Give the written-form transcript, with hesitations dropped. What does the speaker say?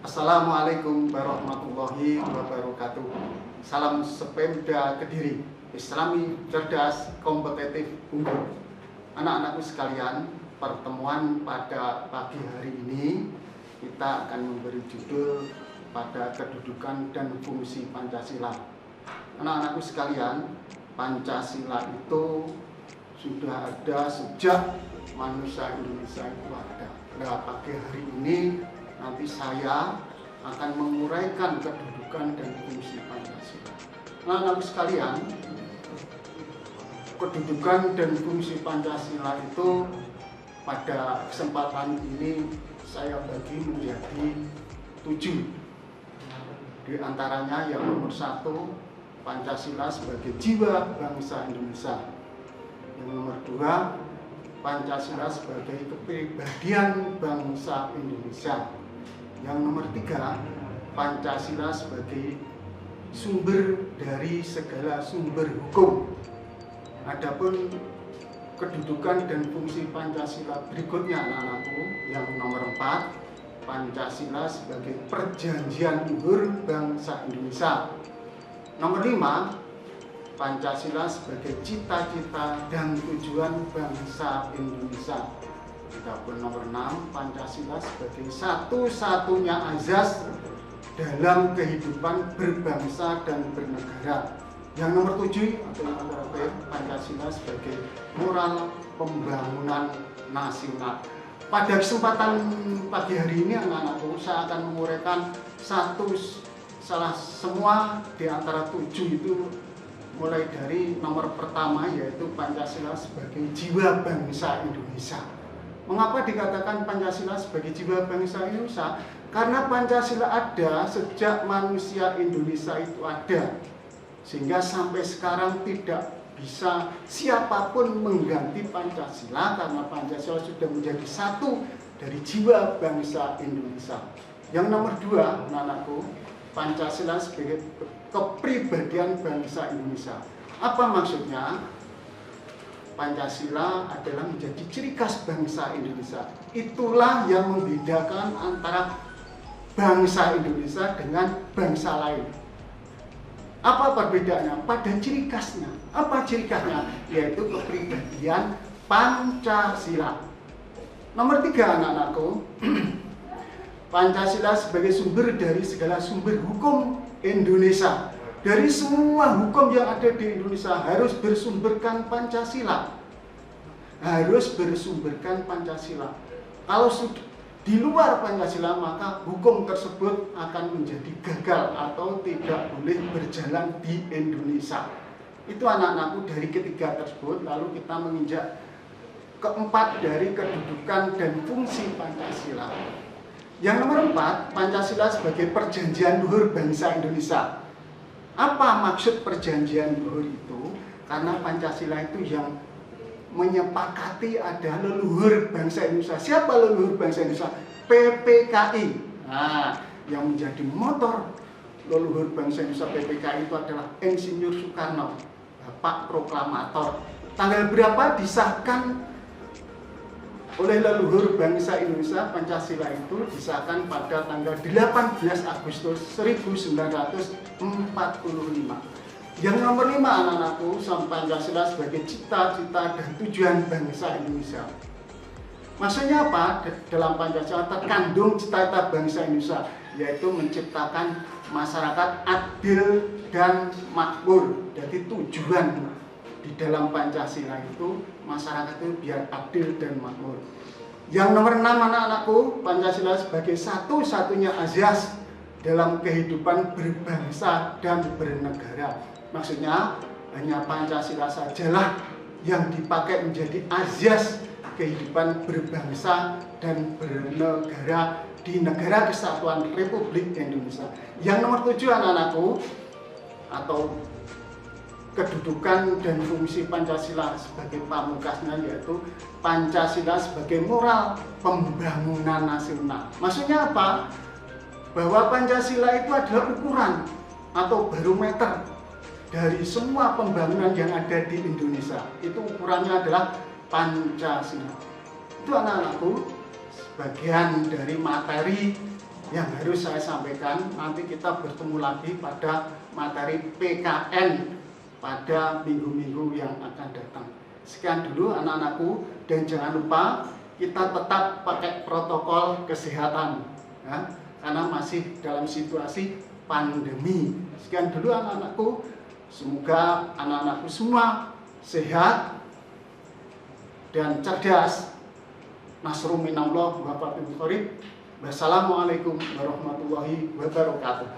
Assalamualaikum warahmatullahi wabarakatuh. Salam Sepemda Kediri, Islami cerdas, kompetitif, unggul. Anak-anakku sekalian, pertemuan pada pagi hari ini kita akan memberi judul pada kedudukan dan fungsi Pancasila. Anak-anakku sekalian, Pancasila itu sudah ada sejak manusia Indonesia itu ada. Nah, pagi hari ini nanti saya akan menguraikan kedudukan dan fungsi Pancasila. Nah, anak sekalian, kedudukan dan fungsi Pancasila itu pada kesempatan ini saya bagi menjadi 7. Di antaranya yang nomor 1, Pancasila sebagai jiwa bangsa Indonesia. Yang nomor 2, Pancasila sebagai kepribadian bangsa Indonesia. Yang nomor 3, Pancasila sebagai sumber dari segala sumber hukum. Adapun kedudukan dan fungsi Pancasila berikutnya anak-anakku, yang nomor 4, Pancasila sebagai perjanjian luhur bangsa Indonesia. Nomor 5, Pancasila sebagai cita-cita dan tujuan bangsa Indonesia. Adapun nomor 6, Pancasila sebagai satu-satunya azas dalam kehidupan berbangsa dan bernegara. Yang nomor 7 atau yang terakhir, Pancasila sebagai moral pembangunan nasional. Pada kesempatan pagi hari ini anak-anakku, saya akan menguraikan semua di antara 7 itu, mulai dari nomor pertama yaitu Pancasila sebagai jiwa bangsa Indonesia. Mengapa dikatakan Pancasila sebagai jiwa bangsa Indonesia? Karena Pancasila ada sejak manusia Indonesia itu ada, sehingga sampai sekarang tidak bisa siapapun mengganti Pancasila, karena Pancasila sudah menjadi satu dari jiwa bangsa Indonesia. Yang nomor 2, anak-anakku, Pancasila sebagai kepribadian bangsa Indonesia. Apa maksudnya? Pancasila adalah menjadi ciri khas bangsa Indonesia. Itulah yang membedakan antara bangsa Indonesia dengan bangsa lain. Apa perbedaannya? Pada ciri khasnya. Apa ciri khasnya? Yaitu kepribadian Pancasila. Nomor 3, anak-anakku, Pancasila sebagai sumber dari segala sumber hukum Indonesia. Dari semua hukum yang ada di Indonesia harus bersumberkan Pancasila. Harus bersumberkan Pancasila. Kalau sudah di luar Pancasila, maka hukum tersebut akan menjadi gagal atau tidak boleh berjalan di Indonesia. Itu anak-anakku dari ketiga tersebut. Lalu kita menginjak keempat dari kedudukan dan fungsi Pancasila. Yang nomor 4, Pancasila sebagai perjanjian luhur bangsa Indonesia. Apa maksud perjanjian luhur itu? Karena Pancasila itu yang menyepakati ada leluhur bangsa Indonesia. Siapa leluhur bangsa Indonesia? PPKI. Nah, yang menjadi motor leluhur bangsa Indonesia PPKI itu adalah Insinyur Soekarno, Bapak Proklamator. Tanggal berapa disahkan oleh leluhur bangsa Indonesia? Pancasila itu disahkan pada tanggal 18 Agustus 1945. Yang nomor 5, anak-anakku, Pancasila sebagai cita-cita dan tujuan bangsa Indonesia. Maksudnya apa? Dalam Pancasila terkandung cita-cita bangsa Indonesia, yaitu menciptakan masyarakat adil dan makmur. Jadi tujuan di dalam Pancasila itu masyarakat itu biar adil dan makmur. Yang nomor 6, anak-anakku, Pancasila sebagai satu-satunya azas dalam kehidupan berbangsa dan bernegara. Maksudnya hanya Pancasila sajalah yang dipakai menjadi azas kehidupan berbangsa dan bernegara di Negara Kesatuan Republik Indonesia. Yang nomor 7, anak-anakku, atau kedudukan dan fungsi Pancasila sebagai pamungkasnya, yaitu Pancasila sebagai moral pembangunan nasional. Maksudnya apa? Bahwa Pancasila itu adalah ukuran atau barometer dari semua pembangunan yang ada di Indonesia. Itu ukurannya adalah Pancasila. Itu anak-anakku sebagian dari materi yang harus saya sampaikan. Nanti kita bertemu lagi pada materi PKN pada minggu-minggu yang akan datang. Sekian dulu anak-anakku, dan jangan lupa kita tetap pakai protokol kesehatan ya, karena masih dalam situasi pandemi. Sekian dulu anak-anakku, semoga anak-anakku semua sehat dan cerdas. Nasrun minallah wa fathun qarib. Wassalamualaikum warahmatullahi wabarakatuh.